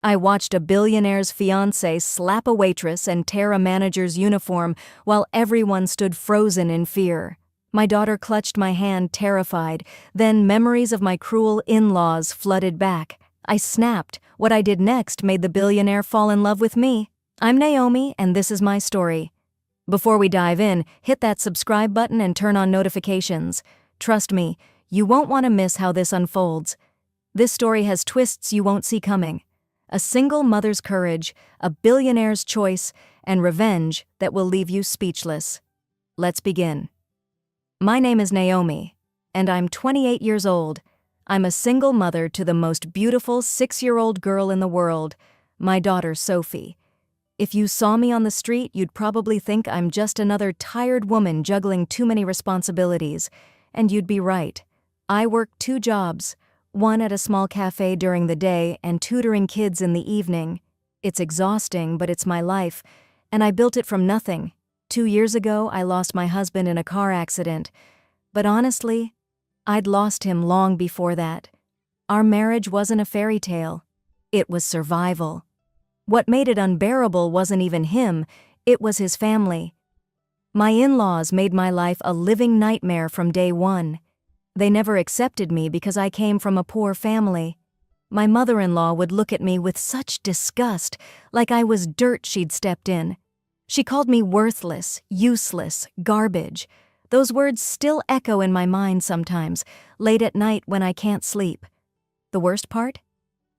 I watched a billionaire's fiancé slap a waitress and tear a manager's uniform while everyone stood frozen in fear. My daughter clutched my hand, terrified. Then memories of my cruel in-laws flooded back. I snapped. What I did next made the billionaire fall in love with me. I'm Naomi, and this is my story. Before we dive in, hit that subscribe button and turn on notifications. Trust me, you won't want to miss how this unfolds. This story has twists you won't see coming. A single mother's courage, a billionaire's choice, and revenge that will leave you speechless. Let's begin. My name is Naomi, and I'm 28 years old. I'm a single mother to the most beautiful 6-year-old girl in the world, my daughter Sophie. If you saw me on the street, you'd probably think I'm just another tired woman juggling too many responsibilities. And you'd be right. I work 2 jobs, one at a small cafe during the day and tutoring kids in the evening. It's exhausting, but it's my life, and I built it from nothing. 2 years ago, I lost my husband in a car accident. But honestly, I'd lost him long before that. Our marriage wasn't a fairy tale. It was survival. What made it unbearable wasn't even him, it was his family. My in-laws made my life a living nightmare from day one. They never accepted me because I came from a poor family. My mother-in-law would look at me with such disgust, like I was dirt she'd stepped in. She called me worthless, useless, garbage. Those words still echo in my mind sometimes, late at night when I can't sleep. The worst part?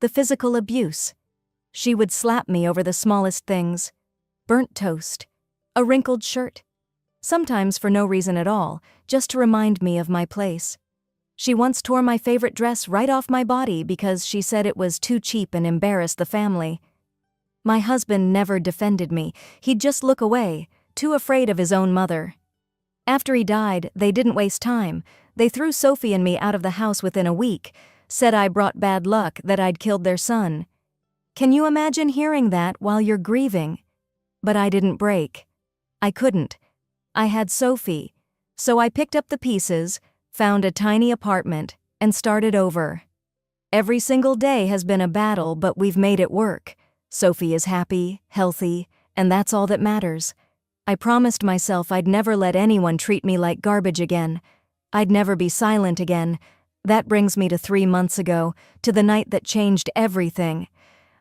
The physical abuse. She would slap me over the smallest things. Burnt toast. A wrinkled shirt. Sometimes for no reason at all, just to remind me of my place. She once tore my favorite dress right off my body because she said it was too cheap and embarrassed the family. My husband never defended me. He'd just look away, too afraid of his own mother. After he died, they didn't waste time. They threw Sophie and me out of the house within a week, said I brought bad luck, that I'd killed their son. Can you imagine hearing that while you're grieving? But I didn't break. I couldn't. I had Sophie. So I picked up the pieces, found a tiny apartment, and started over. Every single day has been a battle, but we've made it work. Sophie is happy, healthy, and that's all that matters. I promised myself I'd never let anyone treat me like garbage again. I'd never be silent again. That brings me to 3 months ago, to the night that changed everything.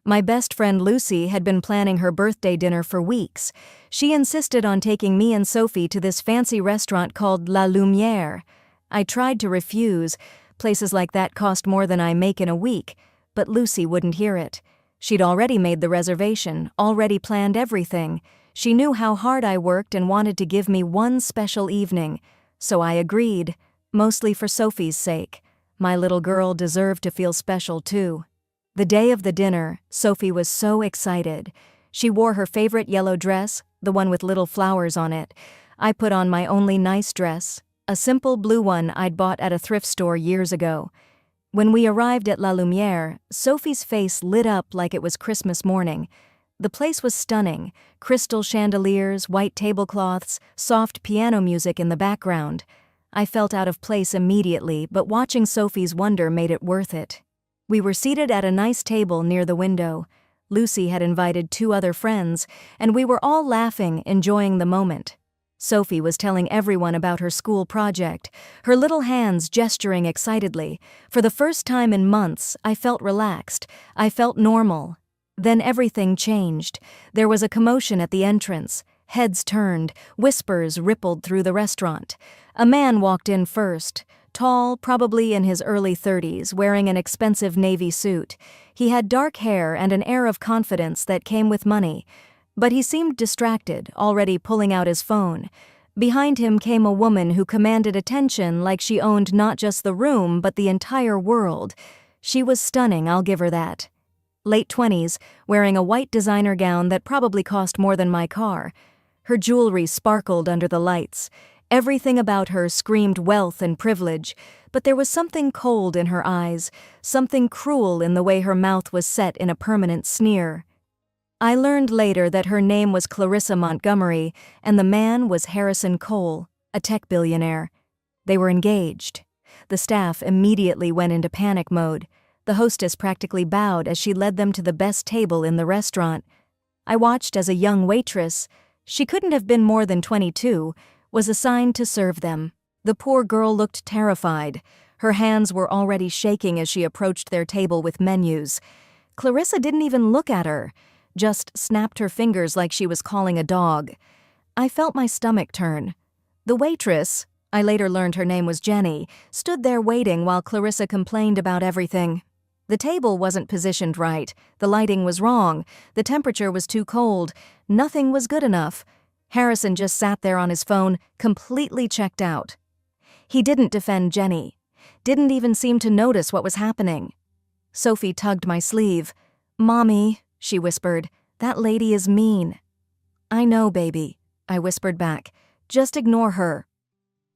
My best friend Lucy had been planning her birthday dinner for weeks. She insisted on taking me and Sophie to this fancy restaurant called La Lumière. I tried to refuse. Places like that cost more than I make in a week, but Lucy wouldn't hear it. She'd already made the reservation, already planned everything. She knew how hard I worked and wanted to give me one special evening. So I agreed, mostly for Sophie's sake. My little girl deserved to feel special too. The day of the dinner, Sophie was so excited. She wore her favorite yellow dress, the one with little flowers on it. I put on my only nice dress, a simple blue one I'd bought at a thrift store years ago. When we arrived at La Lumière, Sophie's face lit up like it was Christmas morning. The place was stunning, crystal chandeliers, white tablecloths, soft piano music in the background. I felt out of place immediately, but watching Sophie's wonder made it worth it. We were seated at a nice table near the window. Lucy had invited 2 other friends, and we were all laughing, enjoying the moment. Sophie was telling everyone about her school project, her little hands gesturing excitedly. For the first time in months, I felt relaxed. I felt normal. Then everything changed. There was a commotion at the entrance. Heads turned, whispers rippled through the restaurant. A man walked in first. Tall, probably in his early 30s, wearing an expensive navy suit. He had dark hair and an air of confidence that came with money. But he seemed distracted, already pulling out his phone. Behind him came a woman who commanded attention like she owned not just the room, but the entire world. She was stunning, I'll give her that. Late 20s, wearing a white designer gown that probably cost more than my car. Her jewelry sparkled under the lights. Everything about her screamed wealth and privilege, but there was something cold in her eyes, something cruel in the way her mouth was set in a permanent sneer. I learned later that her name was Clarissa Montgomery, and the man was Harrison Cole, a tech billionaire. They were engaged. The staff immediately went into panic mode. The hostess practically bowed as she led them to the best table in the restaurant. I watched as a young waitress, she couldn't have been more than 22, was assigned to serve them. The poor girl looked terrified. Her hands were already shaking as she approached their table with menus. Clarissa didn't even look at her, just snapped her fingers like she was calling a dog. I felt my stomach turn. The waitress, I later learned her name was Jenny, stood there waiting while Clarissa complained about everything. The table wasn't positioned right, the lighting was wrong, the temperature was too cold, nothing was good enough. Harrison just sat there on his phone, completely checked out. He didn't defend Jenny, didn't even seem to notice what was happening. Sophie tugged my sleeve. "Mommy," she whispered, "that lady is mean." "I know, baby," I whispered back. "Just ignore her."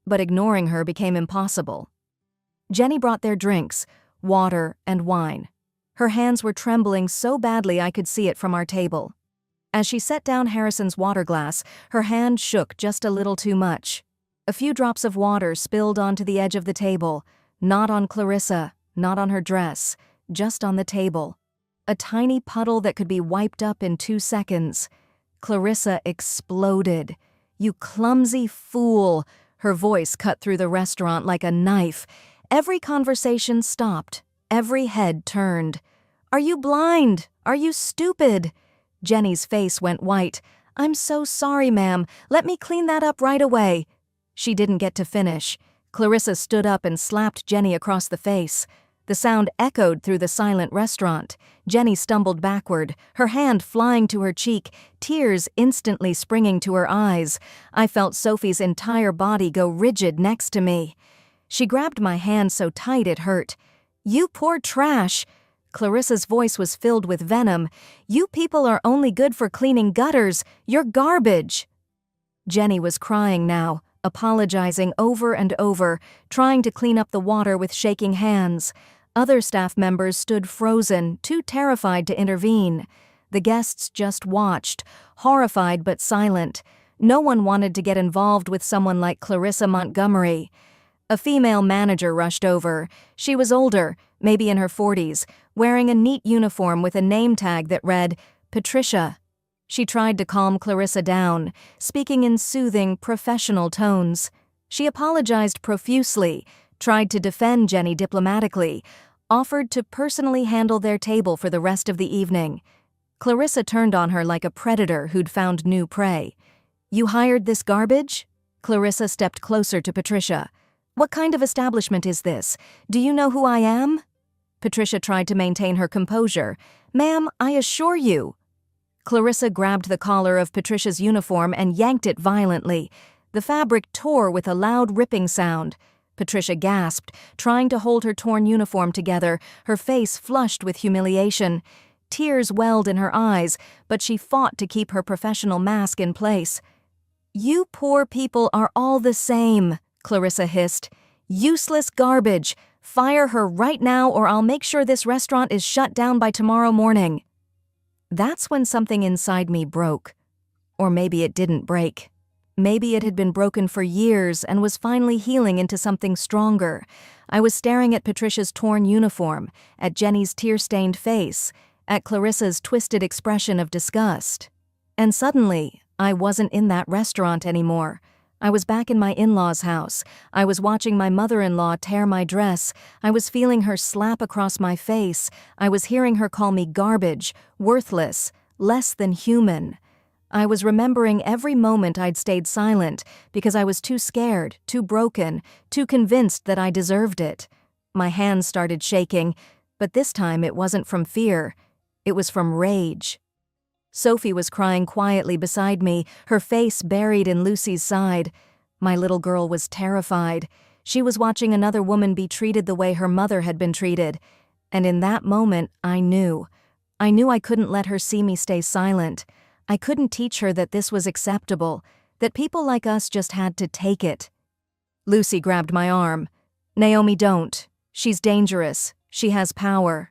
But ignoring her became impossible. Jenny brought their drinks, water and wine. Her hands were trembling so badly I could see it from our table. As she set down Harrison's water glass, her hand shook just a little too much. A few drops of water spilled onto the edge of the table, not on Clarissa, not on her dress, just on the table. A tiny puddle that could be wiped up in 2 seconds. Clarissa exploded. "You clumsy fool!" Her voice cut through the restaurant like a knife. Every conversation stopped. Every head turned. "Are you blind? Are you stupid?" Jenny's face went white. "I'm so sorry, ma'am. Let me clean that up right away." She didn't get to finish. Clarissa stood up and slapped Jenny across the face. The sound echoed through the silent restaurant. Jenny stumbled backward, her hand flying to her cheek, tears instantly springing to her eyes. I felt Sophie's entire body go rigid next to me. She grabbed my hand so tight it hurt. "You poor trash!" Clarissa's voice was filled with venom. "You people are only good for cleaning gutters. You're garbage!" Jenny was crying now, apologizing over and over, trying to clean up the water with shaking hands. Other staff members stood frozen, too terrified to intervene. The guests just watched, horrified but silent. No one wanted to get involved with someone like Clarissa Montgomery. A female manager rushed over. She was older, maybe in her 40s, wearing a neat uniform with a name tag that read, Patricia. She tried to calm Clarissa down, speaking in soothing, professional tones. She apologized profusely, tried to defend Jenny diplomatically, offered to personally handle their table for the rest of the evening. Clarissa turned on her like a predator who'd found new prey. "You hired this garbage?" Clarissa stepped closer to Patricia. "What kind of establishment is this? Do you know who I am?" Patricia tried to maintain her composure. "Ma'am, I assure you." Clarissa grabbed the collar of Patricia's uniform and yanked it violently. The fabric tore with a loud ripping sound. Patricia gasped, trying to hold her torn uniform together, her face flushed with humiliation. Tears welled in her eyes, but she fought to keep her professional mask in place. "You poor people are all the same," Clarissa hissed. "Useless garbage. Fire her right now or I'll make sure this restaurant is shut down by tomorrow morning." That's when something inside me broke. Or maybe it didn't break. Maybe it had been broken for years and was finally healing into something stronger. I was staring at Patricia's torn uniform, at Jenny's tear-stained face, at Clarissa's twisted expression of disgust. And suddenly, I wasn't in that restaurant anymore. I was back in my in-laws' house. I was watching my mother-in-law tear my dress. I was feeling her slap across my face. I was hearing her call me garbage, worthless, less than human. I was remembering every moment I'd stayed silent because I was too scared, too broken, too convinced that I deserved it. My hands started shaking, but this time it wasn't from fear. It was from rage. Sophie was crying quietly beside me, her face buried in Lucy's side. My little girl was terrified. She was watching another woman be treated the way her mother had been treated. And in that moment, I knew. I knew I couldn't let her see me stay silent. I couldn't teach her that this was acceptable, that people like us just had to take it. Lucy grabbed my arm. "Naomi, don't. She's dangerous. She has power."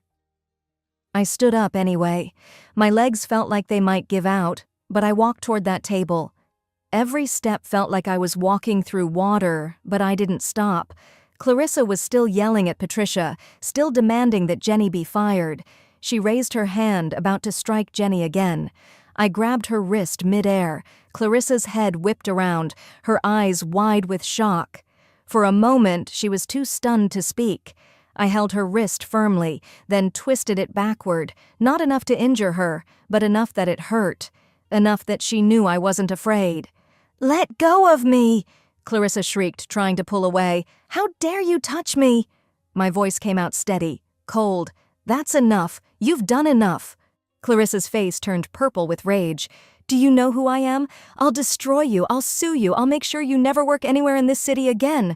I stood up anyway. My legs felt like they might give out, but I walked toward that table. Every step felt like I was walking through water, but I didn't stop. Clarissa was still yelling at Patricia, still demanding that Jenny be fired. She raised her hand, about to strike Jenny again. I grabbed her wrist mid-air. Clarissa's head whipped around, her eyes wide with shock. For a moment, she was too stunned to speak. I held her wrist firmly, then twisted it backward, not enough to injure her, but enough that it hurt, enough that she knew I wasn't afraid. "Let go of me!" Clarissa shrieked, trying to pull away. "How dare you touch me?" My voice came out steady, cold. "That's enough. You've done enough." Clarissa's face turned purple with rage. "Do you know who I am? I'll destroy you. I'll sue you. I'll make sure you never work anywhere in this city again."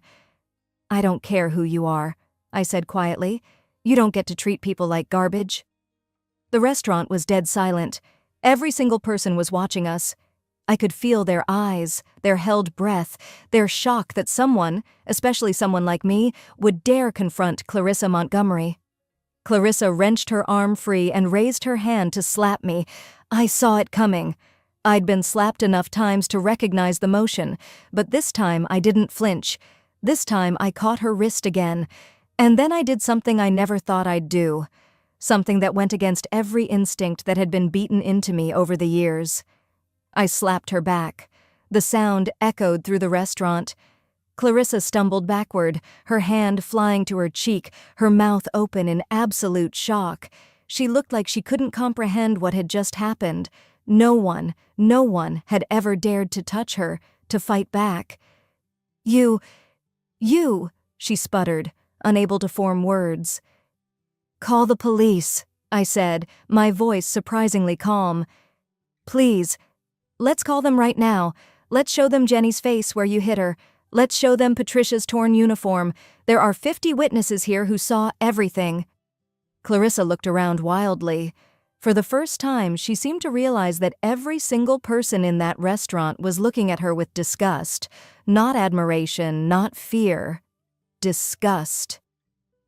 "I don't care who you are," I said quietly. "You don't get to treat people like garbage." The restaurant was dead silent. Every single person was watching us. I could feel their eyes, their held breath, their shock that someone, especially someone like me, would dare confront Clarissa Montgomery. Clarissa wrenched her arm free and raised her hand to slap me. I saw it coming. I'd been slapped enough times to recognize the motion, but this time I didn't flinch. This time I caught her wrist again. And then I did something I never thought I'd do. Something that went against every instinct that had been beaten into me over the years. I slapped her back. The sound echoed through the restaurant. Clarissa stumbled backward, her hand flying to her cheek, her mouth open in absolute shock. She looked like she couldn't comprehend what had just happened. No one had ever dared to touch her, to fight back. You, she sputtered, unable to form words. "Call the police," I said, my voice surprisingly calm. "Please, let's call them right now. Let's show them Jenny's face where you hit her. Let's show them Patricia's torn uniform. There are 50 witnesses here who saw everything." Clarissa looked around wildly. For the first time, she seemed to realize that every single person in that restaurant was looking at her with disgust. Not admiration, not fear. Disgust.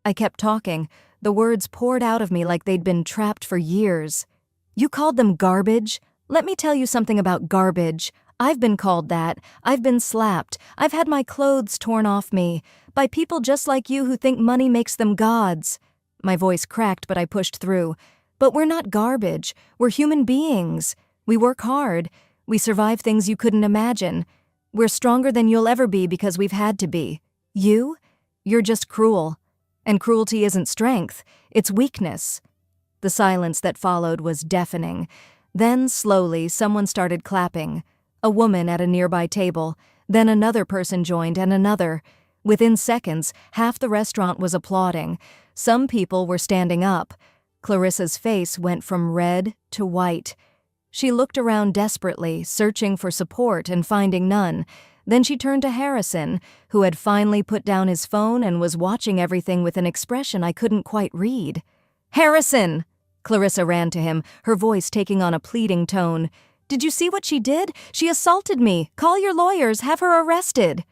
I kept talking. The words poured out of me like they'd been trapped for years. "You called them garbage? Let me tell you something about garbage. I've been called that. I've been slapped. I've had my clothes torn off me. By people just like you who think money makes them gods." My voice cracked, but I pushed through. "But we're not garbage. We're human beings. We work hard. We survive things you couldn't imagine. We're stronger than you'll ever be because we've had to be. You're just cruel. And cruelty isn't strength, it's weakness." The silence that followed was deafening. Then, slowly, someone started clapping. A woman at a nearby table. Then another person joined, and another. Within seconds, half the restaurant was applauding. Some people were standing up. Clarissa's face went from red to white. She looked around desperately, searching for support and finding none. Then she turned to Harrison, who had finally put down his phone and was watching everything with an expression I couldn't quite read. "Harrison!" Clarissa ran to him, her voice taking on a pleading tone. "Did you see what she did? She assaulted me. Call your lawyers. Have her arrested."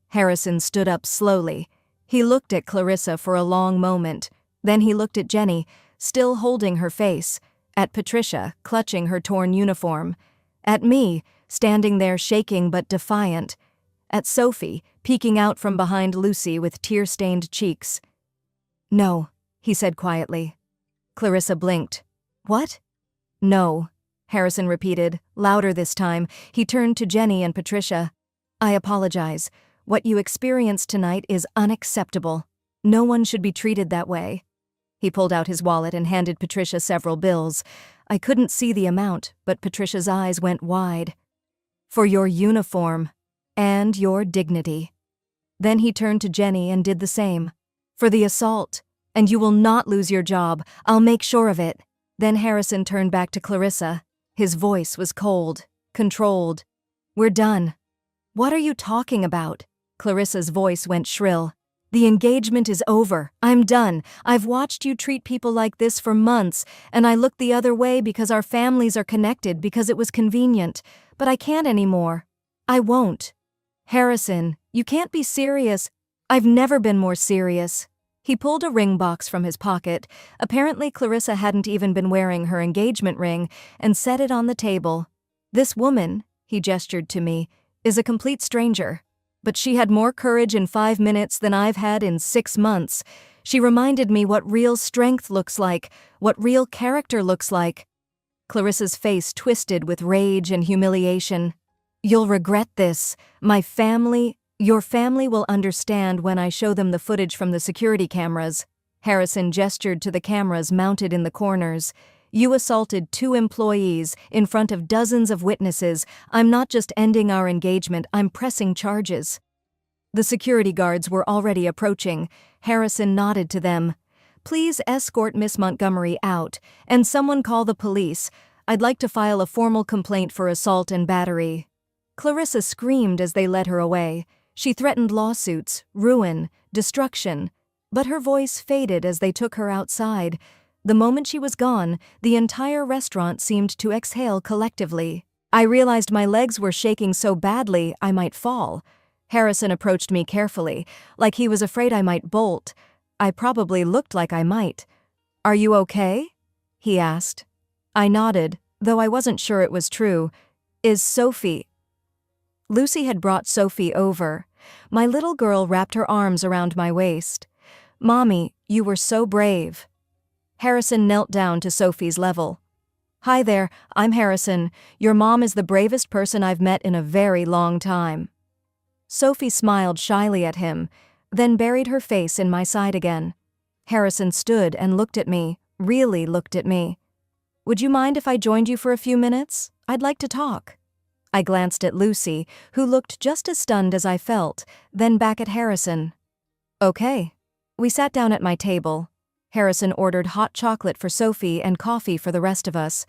Harrison stood up slowly. He looked at Clarissa for a long moment. Then he looked at Jenny, still holding her face, at Patricia, clutching her torn uniform, at me, standing there shaking but defiant, at Sophie, peeking out from behind Lucy with tear-stained cheeks. "No," he said quietly. Clarissa blinked. "What?" "No," Harrison repeated, louder this time. He turned to Jenny and Patricia. "I apologize. What you experienced tonight is unacceptable. No one should be treated that way." He pulled out his wallet and handed Patricia several bills. I couldn't see the amount, but Patricia's eyes went wide. "For your uniform and your dignity." Then he turned to Jenny and did the same. "For the assault. And you will not lose your job. I'll make sure of it." Then Harrison turned back to Clarissa. His voice was cold, controlled. "We're done." "What are you talking about?" Clarissa's voice went shrill. "The engagement is over. I'm done. I've watched you treat people like this for months, and I looked the other way because our families are connected, because it was convenient. But I can't anymore. I won't." "Harrison, you can't be serious." "I've never been more serious." He pulled a ring box from his pocket. Apparently Clarissa hadn't even been wearing her engagement ring, and set it on the table. "This woman," he gestured to me, "is a complete stranger. But she had more courage in 5 minutes than I've had in 6 months. She reminded me what real strength looks like, what real character looks like. Clarissa's face twisted with rage and humiliation. "You'll regret this. Your family will understand when I show them the footage from the security cameras." Harrison gestured to the cameras mounted in the corners. "You assaulted 2 employees in front of dozens of witnesses. I'm not just ending our engagement, I'm pressing charges." The security guards were already approaching. Harrison nodded to them. "Please escort Miss Montgomery out, and someone call the police. I'd like to file a formal complaint for assault and battery." Clarissa screamed as they led her away. She threatened lawsuits, ruin, destruction. But her voice faded as they took her outside. The moment she was gone, the entire restaurant seemed to exhale collectively. I realized my legs were shaking so badly I might fall. Harrison approached me carefully, like he was afraid I might bolt. I probably looked like I might. "Are you okay?" he asked. I nodded, though I wasn't sure it was true. "Is Sophie—" Lucy had brought Sophie over. My little girl wrapped her arms around my waist. "Mommy, you were so brave." Harrison knelt down to Sophie's level. "Hi there, I'm Harrison. Your mom is the bravest person I've met in a very long time." Sophie smiled shyly at him, then buried her face in my side again. Harrison stood and looked at me, really looked at me. "Would you mind if I joined you for a few minutes? I'd like to talk." I glanced at Lucy, who looked just as stunned as I felt, then back at Harrison. "Okay." We sat down at my table. Harrison ordered hot chocolate for Sophie and coffee for the rest of us.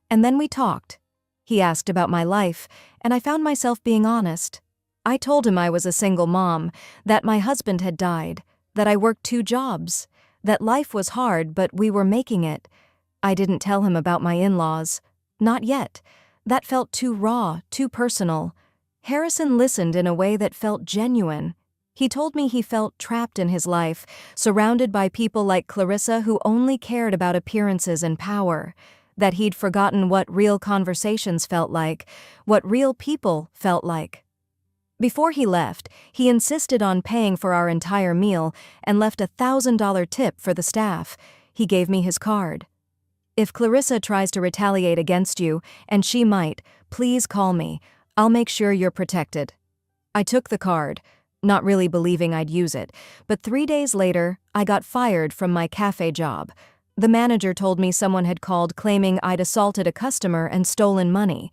And then we talked. He asked about my life, and I found myself being honest. I told him I was a single mom, that my husband had died, that I worked 2 jobs, that life was hard but we were making it. I didn't tell him about my in-laws. Not yet. That felt too raw, too personal. Harrison listened in a way that felt genuine. He told me he felt trapped in his life, surrounded by people like Clarissa who only cared about appearances and power, that he'd forgotten what real conversations felt like, what real people felt like. Before he left, he insisted on paying for our entire meal and left a $1,000 tip for the staff. He gave me his card. "If Clarissa tries to retaliate against you, and she might, please call me. I'll make sure you're protected." I took the card, not really believing I'd use it, but 3 days later, I got fired from my cafe job. The manager told me someone had called claiming I'd assaulted a customer and stolen money.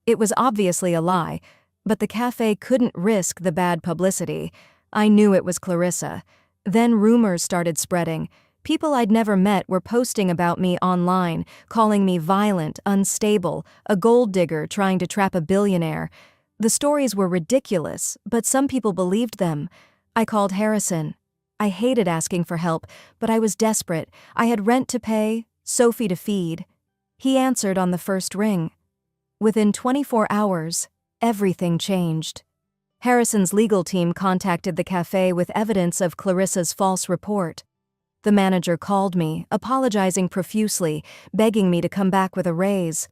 It was obviously a lie, but the cafe couldn't risk the bad publicity. I knew it was Clarissa. Then rumors started spreading. People I'd never met were posting about me online, calling me violent, unstable, a gold digger trying to trap a billionaire. The stories were ridiculous, but some people believed them. I called Harrison. I hated asking for help, but I was desperate. I had rent to pay, Sophie to feed. He answered on the first ring. Within 24 hours, everything changed. Harrison's legal team contacted the cafe with evidence of Clarissa's false report. The manager called me, apologizing profusely, begging me to come back with a raise.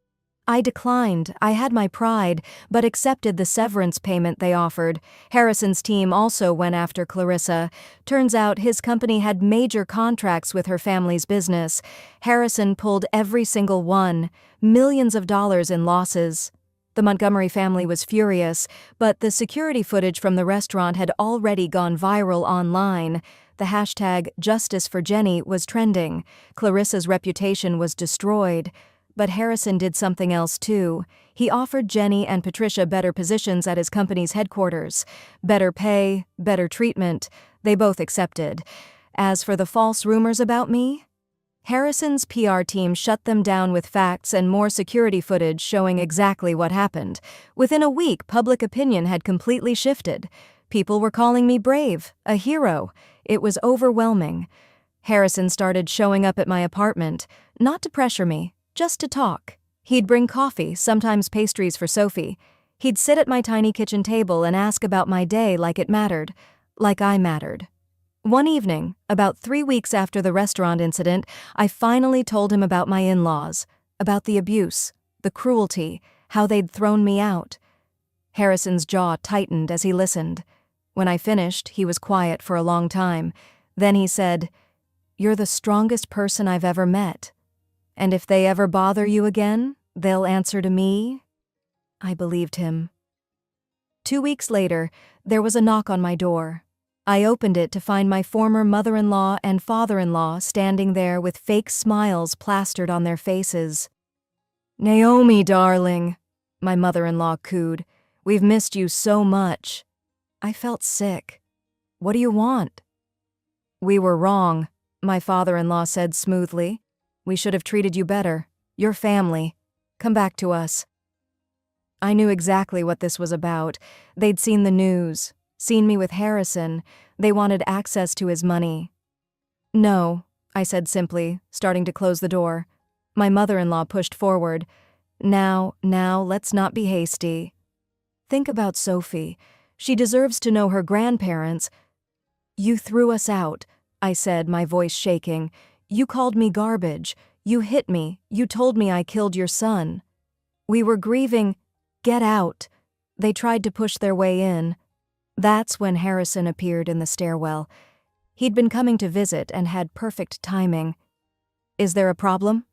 I declined. I had my pride, but accepted the severance payment they offered. Harrison's team also went after Clarissa. Turns out his company had major contracts with her family's business. Harrison pulled every single one, millions of dollars in losses. The Montgomery family was furious, but the security footage from the restaurant had already gone viral online. The hashtag #JusticeForJenny was trending. Clarissa's reputation was destroyed. But Harrison did something else too. He offered Jenny and Patricia better positions at his company's headquarters. Better pay, better treatment. They both accepted. As for the false rumors about me, Harrison's PR team shut them down with facts and more security footage showing exactly what happened. Within a week, public opinion had completely shifted. People were calling me brave, a hero. It was overwhelming. Harrison started showing up at my apartment, not to pressure me, just to talk. He'd bring coffee, sometimes pastries for Sophie. He'd sit at my tiny kitchen table and ask about my day like it mattered, like I mattered. One evening, about 3 weeks after the restaurant incident, I finally told him about my in-laws, about the abuse, the cruelty, how they'd thrown me out. Harrison's jaw tightened as he listened. When I finished, he was quiet for a long time. Then he said, "You're the strongest person I've ever met. And if they ever bother you again, they'll answer to me?" I believed him. 2 weeks later, there was a knock on my door. I opened it to find my former mother-in-law and father-in-law standing there with fake smiles plastered on their faces. "Naomi, darling," my mother-in-law cooed. "We've missed you so much." I felt sick. "What do you want?" "We were wrong," my father-in-law said smoothly. "We should have treated you better. You're family. Come back to us." I knew exactly what this was about. They'd seen the news, seen me with Harrison. They wanted access to his money. "No," I said simply, starting to close the door. My mother-in-law pushed forward. Now, let's not be hasty. Think about Sophie. She deserves to know her grandparents." "You threw us out," I said, my voice shaking. "You called me garbage. You hit me. You told me I killed your son. We were grieving." "Get out." They tried to push their way in. That's when Harrison appeared in the stairwell. He'd been coming to visit and had perfect timing. "Is there a problem?"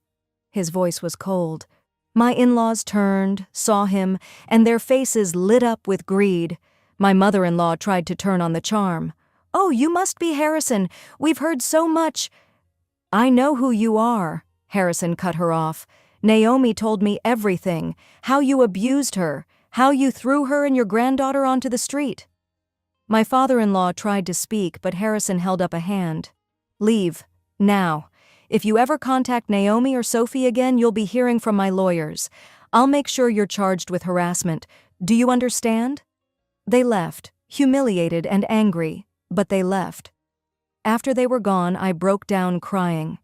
His voice was cold. My in-laws turned, saw him, and their faces lit up with greed. My mother-in-law tried to turn on the charm. "Oh, you must be Harrison. We've heard so much." "I know who you are," Harrison cut her off. "Naomi told me everything, how you abused her, how you threw her and your granddaughter onto the street." My father-in-law tried to speak, but Harrison held up a hand. "Leave, now. If you ever contact Naomi or Sophie again, you'll be hearing from my lawyers. I'll make sure you're charged with harassment. Do you understand?" They left, humiliated and angry, but they left. After they were gone, I broke down crying.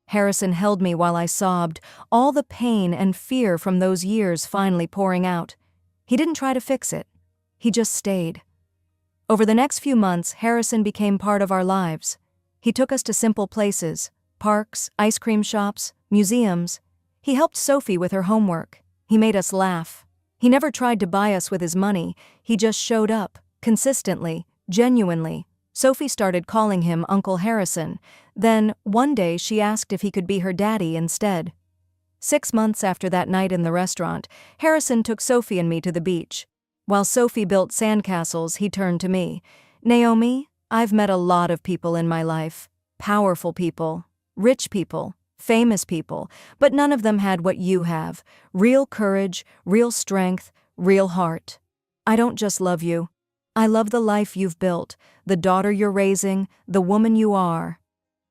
Harrison held me while I sobbed, all the pain and fear from those years finally pouring out. He didn't try to fix it. He just stayed. Over the next few months, Harrison became part of our lives. He took us to simple places, parks, ice cream shops, museums. He helped Sophie with her homework. He made us laugh. He never tried to buy us with his money. He just showed up, consistently, genuinely. Sophie started calling him Uncle Harrison. Then, one day, she asked if he could be her daddy instead. 6 months after that night in the restaurant, Harrison took Sophie and me to the beach. While Sophie built sandcastles, he turned to me. "Naomi, I've met a lot of people in my life. Powerful people, rich people, famous people, but none of them had what you have. Real courage, real strength, real heart. I don't just love you. I love the life you've built, the daughter you're raising, the woman you are."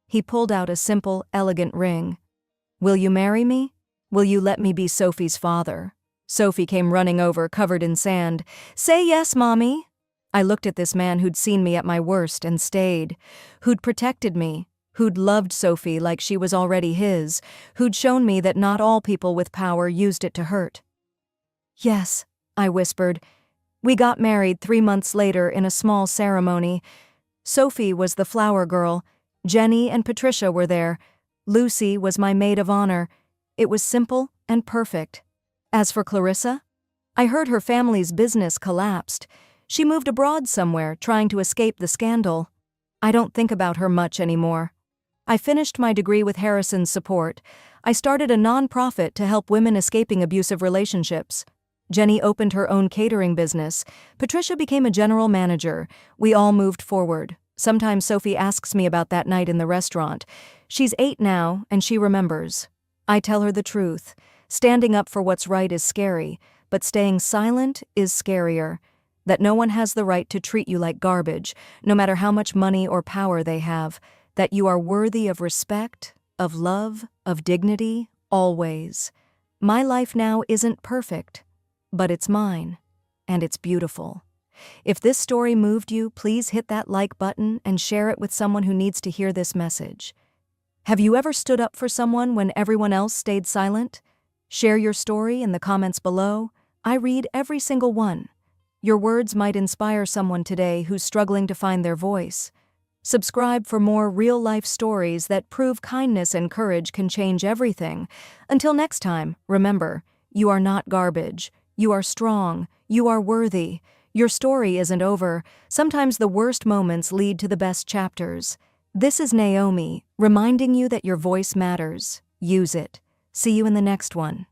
He pulled out a simple, elegant ring. "Will you marry me? Will you let me be Sophie's father?" Sophie came running over, covered in sand. "Say yes, Mommy." I looked at this man who'd seen me at my worst and stayed, who'd protected me, who'd loved Sophie like she was already his, who'd shown me that not all people with power used it to hurt. "Yes," I whispered. We got married 3 months later in a small ceremony. Sophie was the flower girl. Jenny and Patricia were there. Lucy was my maid of honor. It was simple and perfect. As for Clarissa, I heard her family's business collapsed. She moved abroad somewhere, trying to escape the scandal. I don't think about her much anymore. I finished my degree with Harrison's support. I started a nonprofit to help women escaping abusive relationships. Jenny opened her own catering business. Patricia became a general manager. We all moved forward. Sometimes Sophie asks me about that night in the restaurant. She's 8 now, and she remembers. I tell her the truth. Standing up for what's right is scary, but staying silent is scarier. That no one has the right to treat you like garbage, no matter how much money or power they have. That you are worthy of respect, of love, of dignity, always. My life now isn't perfect, but it's mine, and it's beautiful. If this story moved you, please hit that like button and share it with someone who needs to hear this message. Have you ever stood up for someone when everyone else stayed silent? Share your story in the comments below. I read every single one. Your words might inspire someone today who's struggling to find their voice. Subscribe for more real-life stories that prove kindness and courage can change everything. Until next time, remember, you are not garbage. You are strong. You are worthy. Your story isn't over. Sometimes the worst moments lead to the best chapters. This is Naomi, reminding you that your voice matters. Use it. See you in the next one.